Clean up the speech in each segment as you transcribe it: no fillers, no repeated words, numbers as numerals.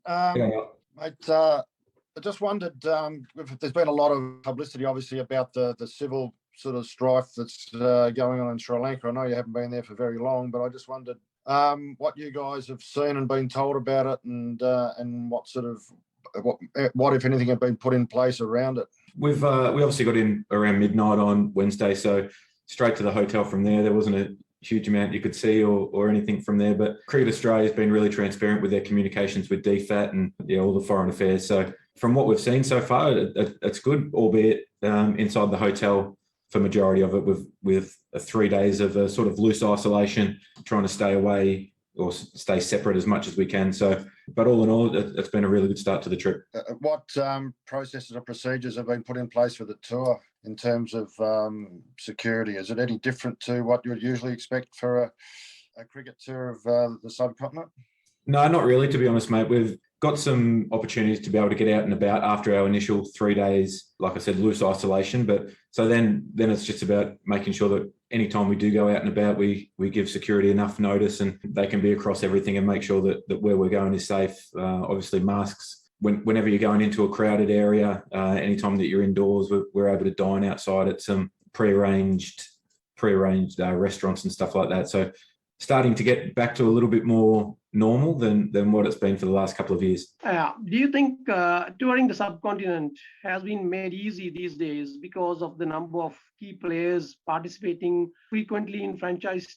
Aaron. Mate, I just wondered, if there's been a lot of publicity, obviously, about the civil sort of strife that's going on in Sri Lanka. I know you haven't been there for very long, but I just wondered what you guys have seen and been told about it, and what sort of what if anything had been put in place around it. We obviously got in around midnight on Wednesday, so straight to the hotel from there. There wasn't a huge amount you could see or anything from there, but Cricket Australia has been really transparent with their communications with DFAT and all the foreign affairs. So from what we've seen so far, it's good, albeit inside the hotel for majority of it with 3 days of a sort of loose isolation, trying to stay away or stay separate as much as we can. So, but all in all, it's been a really good start to the trip. What processes or procedures have been put in place for the tour in terms of security? Is it any different to what you would usually expect for a cricket tour of the subcontinent? No, not really, to be honest, mate. We've got some opportunities to be able to get out and about after our initial 3 days, like I said, loose isolation. But so then it's just about making sure that anytime we do go out and about, we give security enough notice and they can be across everything and make sure that where we're going is safe. Obviously, masks. Whenever you're going into a crowded area, anytime that you're indoors, we're able to dine outside at some prearranged restaurants and stuff like that. So starting to get back to a little bit more normal than what it's been for the last couple of years. Do you think touring the subcontinent has been made easy these days because of the number of key players participating frequently in franchise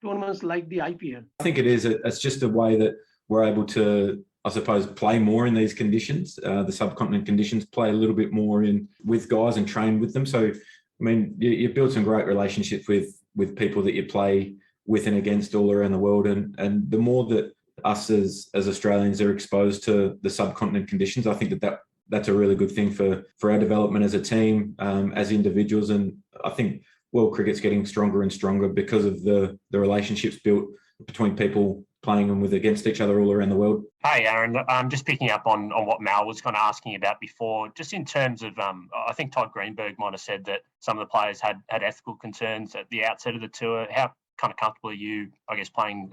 tournaments like the IPL? I think it is. It's just a way that we're able to, I suppose, play more in these conditions, the subcontinent conditions, play a little bit more with guys and train with them. So, I mean, you build some great relationships with people that you play with and against all around the world. And the more that us as Australians are exposed to the subcontinent conditions, I think that's a really good thing for our development as a team, as individuals. And I think world cricket's getting stronger and stronger because of the relationships built between people playing and with against each other all around the world. Hey, Aaron, just picking up on what Mal was kind of asking about before, just in terms of, I think Todd Greenberg might have said that some of the players had ethical concerns at the outset of the tour. How kind of comfortable are you, I guess, playing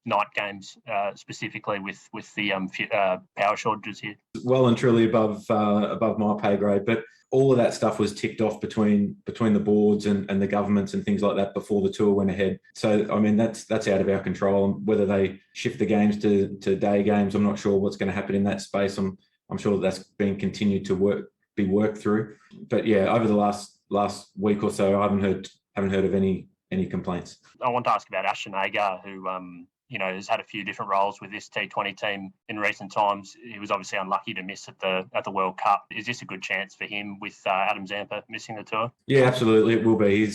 night games specifically with the power shortages here? Well and truly above my pay grade, but all of that stuff was ticked off between the boards and the governments and things like that before the tour went ahead. So, I mean, that's out of our control. Whether they shift the games to day games, I'm not sure what's going to happen in that space. I'm sure that's being continued to be worked through. But yeah, over the last week or so, I haven't heard of any complaints. I want to ask about Ashton Agar, who has had a few different roles with this T20 team in recent times. He was obviously unlucky to miss at the World Cup. Is this a good chance for him with Adam Zampa missing the tour? Yeah, absolutely, it will be.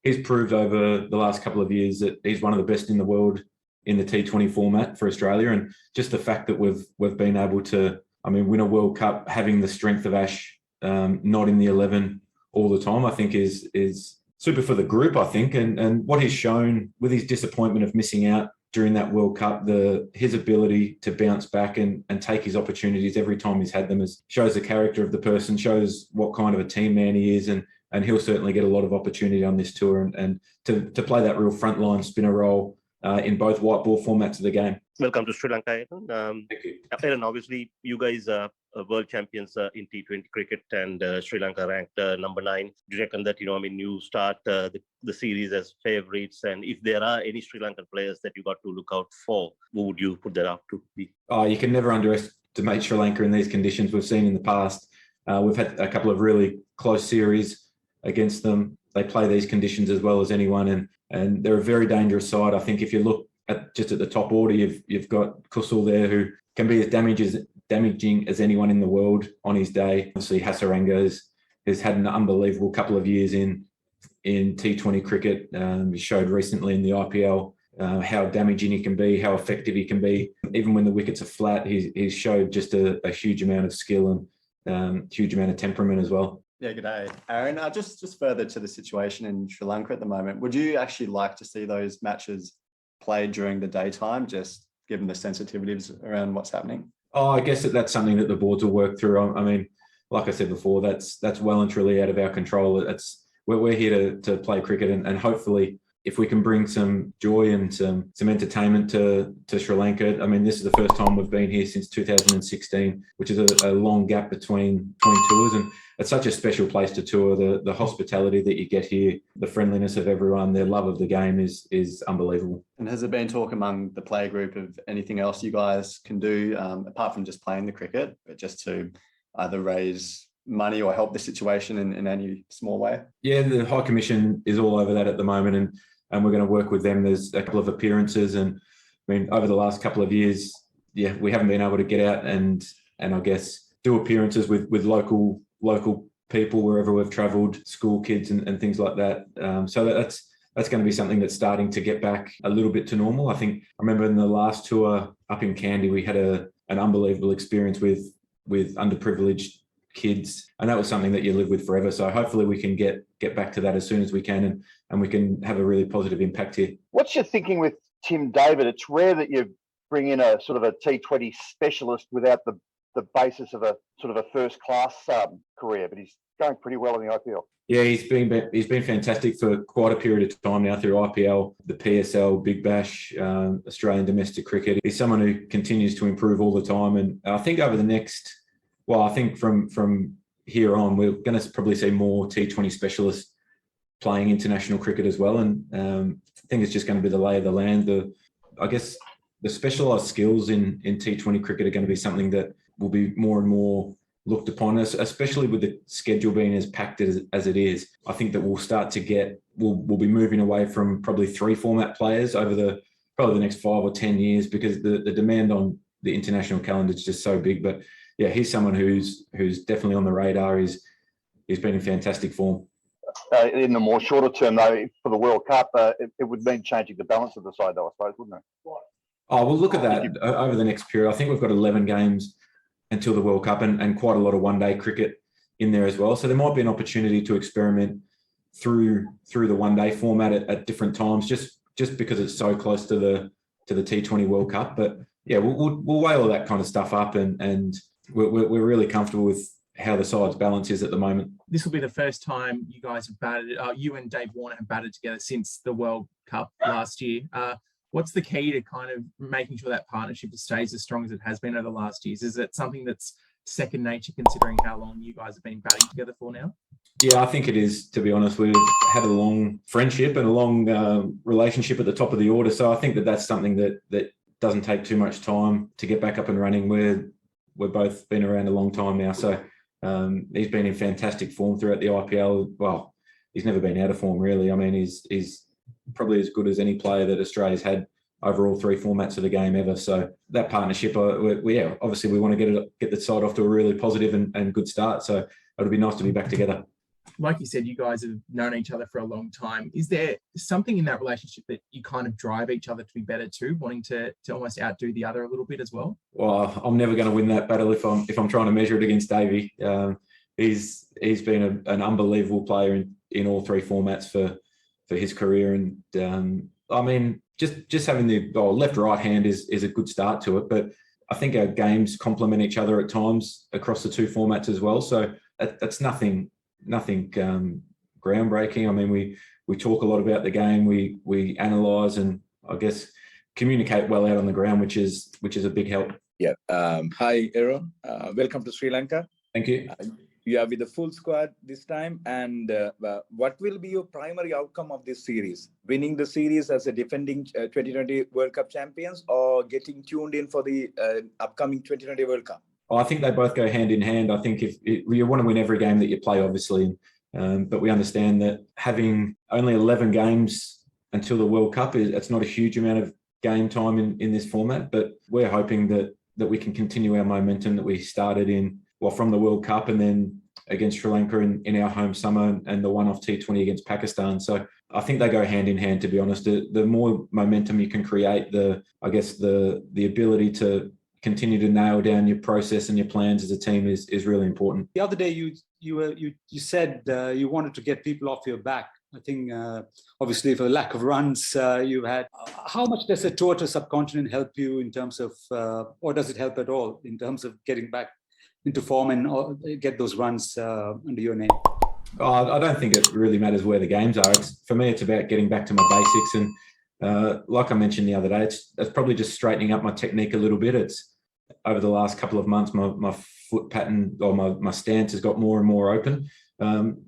He's proved over the last couple of years that he's one of the best in the world in the T20 format for Australia, and just the fact that we've been able to, win a World Cup, having the strength of Ash not in the 11 all the time, I think is super for the group, I think, and what he's shown with his disappointment of missing out during that World Cup, his ability to bounce back and take his opportunities every time he's had them shows the character of the person, shows what kind of a team man he is, and he'll certainly get a lot of opportunity on this tour and to play that real frontline spinner role in both white ball formats of the game. Welcome to Sri Lanka, Aaron. Thank you. Aaron, obviously, you guys are world champions in T20 cricket, and Sri Lanka ranked number 9. Do you reckon that, you start the series as favourites? And if there are any Sri Lankan players that you got to look out for, who would you put that up to be? Oh, you can never underestimate Sri Lanka in these conditions. We've seen in the past. We've had a couple of really close series against them. They play these conditions as well as anyone, and they're a very dangerous side. I think if you look at the top order, you've got Kusal there, who can be as damaging as anyone in the world on his day. Obviously, Hasaranga has had an unbelievable couple of years in T20 cricket. He showed recently in the IPL how damaging he can be, how effective he can be. Even when the wickets are flat, he's showed just a huge amount of skill and huge amount of temperament as well. Yeah, good day, Aaron. Just further to the situation in Sri Lanka at the moment, would you actually like to see those matches played during the daytime, just given the sensitivities around what's happening? Oh, I guess that's something that the boards will work through. Like I said before, that's well and truly out of our control. We're here to play cricket, and hopefully if we can bring some joy and some entertainment to Sri Lanka. I mean, this is the first time we've been here since 2016, which is a long gap between tours, and it's such a special place to tour. The hospitality that you get here, the friendliness of everyone, their love of the game is unbelievable. And has there been talk among the player group of anything else you guys can do, apart from just playing the cricket, but just to either raise money or help the situation in any small way? Yeah, the High Commission is all over that at the moment, and we're going to work with them. There's a couple of appearances, and I mean, over the last couple of years, yeah, we haven't been able to get out and I guess do appearances with local people wherever we've travelled, school kids and things like that. So that's going to be something that's starting to get back a little bit to normal. I think I remember in the last tour up in Kandy, we had an unbelievable experience with underprivileged kids, and that was something that you live with forever. So hopefully we can get back to that as soon as we can, and we can have a really positive impact here. What's your thinking with Tim David? It's rare that you bring in a sort of a T20 specialist without the basis of a sort of a first class career, but he's going pretty well in the IPL. Yeah, he's been fantastic for quite a period of time now through IPL, the PSL, Big Bash, Australian domestic cricket. He's someone who continues to improve all the time, and I think over the next, well, I think from here on, we're going to probably see more T20 specialists playing international cricket as well, and I think it's just going to be the lay of the land. I guess the specialised skills in T20 cricket are going to be something that will be more and more looked upon, especially with the schedule being as packed as it is. I think that we'll start to we'll be moving away from probably 3 format players over probably the next 5 or 10 years, because the demand on the international calendar is just so big. But yeah, he's someone who's definitely on the radar. He's been in fantastic form. In the more shorter term, though, for the World Cup, it would mean changing the balance of the side, though, I suppose, wouldn't it? Oh, we'll look at that over the next period. I think we've got 11 games until the World Cup, and quite a lot of one-day cricket in there as well. So there might be an opportunity to experiment through the one-day format at different times, just because it's so close to the T20 World Cup. But yeah, we'll weigh all that kind of stuff up, and we're really comfortable with how the side's balance is at the moment. This will be the first time you guys have batted, you and Dave Warner have batted together since the World Cup last year. What's the key to kind of making sure that partnership stays as strong as it has been over the last years? Is it something that's second nature, considering how long you guys have been batting together for now? Yeah, I think it is, to be honest. We've had a long friendship and a long relationship at the top of the order. So I think that's something that doesn't take too much time to get back up and running. We've both been around a long time now. So he's been in fantastic form throughout the IPL. Well, he's never been out of form, really. I mean, he's probably as good as any player that Australia's had over all 3 formats of the game ever. So that partnership, obviously we want to get the side off to a really positive and good start. So it'll be nice to be back together. Like you said, you guys have known each other for a long time. Is there something in that relationship that you kind of drive each other to be better too, wanting to almost outdo the other a little bit as well? Well, I'm never going to win that battle if I'm trying to measure it against Davey. He's been an unbelievable player in all 3 formats for his career, and I mean, just having the left-right hand is a good start to it. But I think our games complement each other at times across the 2 formats as well. So that's nothing groundbreaking. I mean, we talk a lot about the game. We analyse and I guess communicate well out on the ground, which is a big help. Yeah. Hi, Aaron. Welcome to Sri Lanka. Thank you. You are with the full squad this time. And what will be your primary outcome of this series? Winning the series as a defending 2020 World Cup champions, or getting tuned in for the upcoming 2020 World Cup? I think they both go hand in hand. I think if you want to win every game that you play, obviously, but we understand that having only 11 games until the World Cup, it's not a huge amount of game time in this format. But we're hoping that we can continue our momentum that we started from the World Cup and then against Sri Lanka in our home summer, and the one-off T20 against Pakistan. So I think they go hand in hand, to be honest. The more momentum you can create, the ability to continue to nail down your process and your plans as a team is really important. The other day you said you wanted to get people off your back. I think obviously for the lack of runs you've had. How much does a tour to subcontinent help you in terms of, or does it help at all in terms of getting back into form and get those runs under your name? I don't think it really matters where the games are. For me, it's about getting back to my basics. And like I mentioned the other day, it's probably just straightening up my technique a little bit. It's over the last couple of months, my foot pattern or my stance has got more and more open.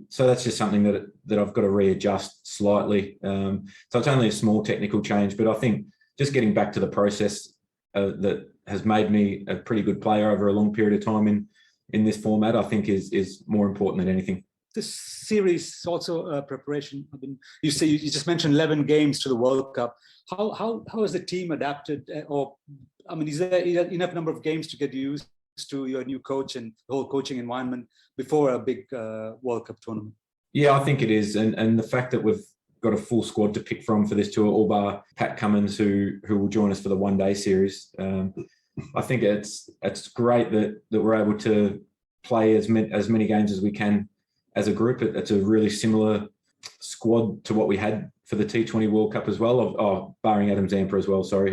So that's just something that I've got to readjust slightly. So it's only a small technical change, but I think just getting back to the process that has made me a pretty good player over a long period of time in this format, I think is more important than anything. This series also preparation. I mean, you just mentioned 11 games to the World Cup. How has the team adapted? Is there enough number of games to get used to your new coach and the whole coaching environment before a big World Cup tournament? Yeah, I think it is, and the fact that we've got a full squad to pick from for this tour, all bar Pat Cummins, who will join us for the one-day series. I think it's great that we're able to play as many games as we can as a group. It's a really similar squad to what we had for the T20 World Cup as well, barring Adam Zampa as well, sorry,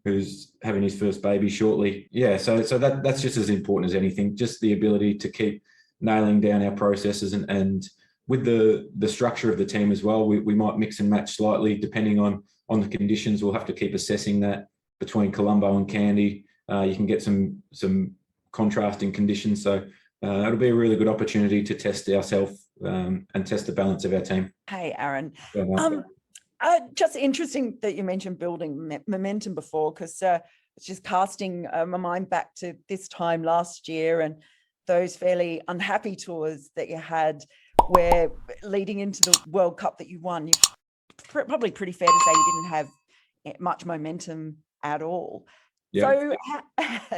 who's having his first baby shortly. Yeah, so that's just as important as anything, just the ability to keep nailing down our processes and with the structure of the team as well, we might mix and match slightly depending on the conditions. We'll have to keep assessing that between Colombo and Candy. You can get some contrasting conditions. So it'll be a really good opportunity to test ourselves and test the balance of our team. Hey, Aaron. Just interesting that you mentioned building momentum before, because it's just casting my mind back to this time last year and those fairly unhappy tours that you had where leading into the World Cup that you won, you're probably pretty fair to say you didn't have much momentum at all. Yeah. So,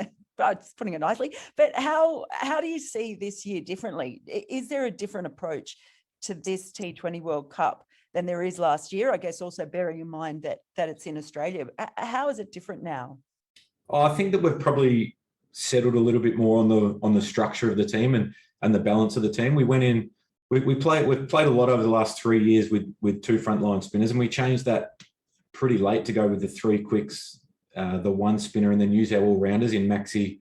just putting it nicely, but how do you see this year differently? Is there a different approach to this T20 World Cup than there is last year? I guess also bearing in mind that it's in Australia. How is it different now? I think that we've probably settled a little bit more on the structure of the team and the balance of the team. We went in, we've played a lot over the last 3 years with two frontline spinners, and we changed that pretty late to go with the three quicks, the one spinner, and then use our all-rounders in Maxi,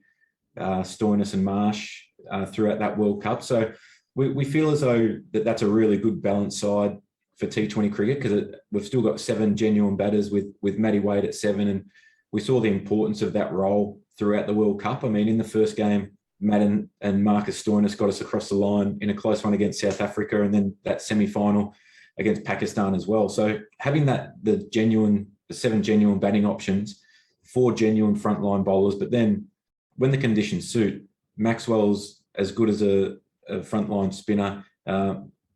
Stoinis and Marsh throughout that World Cup. So we feel as though that's a really good balanced side for T20 cricket, because we've still got 7 genuine batters with Matty Wade at 7, and we saw the importance of that role throughout the World Cup. I mean, in the first game, Matt and Marcus Stoinis got us across the line in a close one against South Africa, and then that semi-final against Pakistan as well. So having the 7 genuine batting options, 4 genuine frontline bowlers, but then when the conditions suit, Maxwell's as good as a frontline spinner.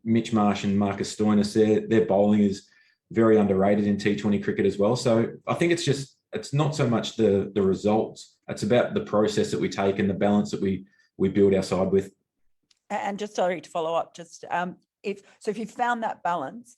Mitch Marsh and Marcus Stoinis, their bowling is very underrated in T20 cricket as well. So I think it's not so much the results, it's about the process that we take and the balance that we build our side with. And just sorry to follow up, if you found that balance,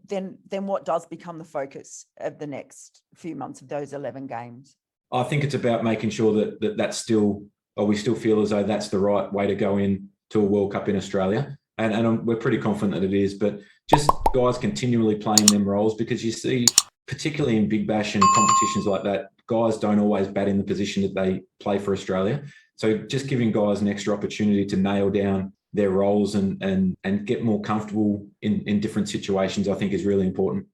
then what does become the focus of the next few months of those 11 games? I think it's about making sure that's still, or we still feel as though that's the right way to go in to a World Cup in Australia. And we're pretty confident that it is, but just guys continually playing them roles, because you see, particularly in Big Bash and competitions like that, guys don't always bat in the position that they play for Australia. So just giving guys an extra opportunity to nail down their roles and get more comfortable in different situations, I think is really important.